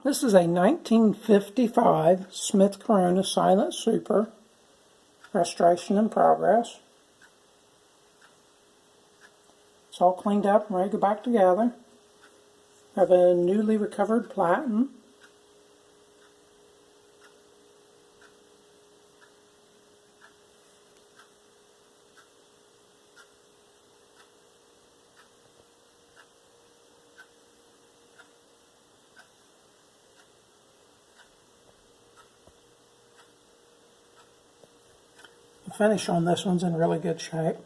This is a 1955 Smith Corona Silent Super, restoration in progress. It's all cleaned up and ready to go back together. I have a newly recovered platen. The finish on this one's in really good shape.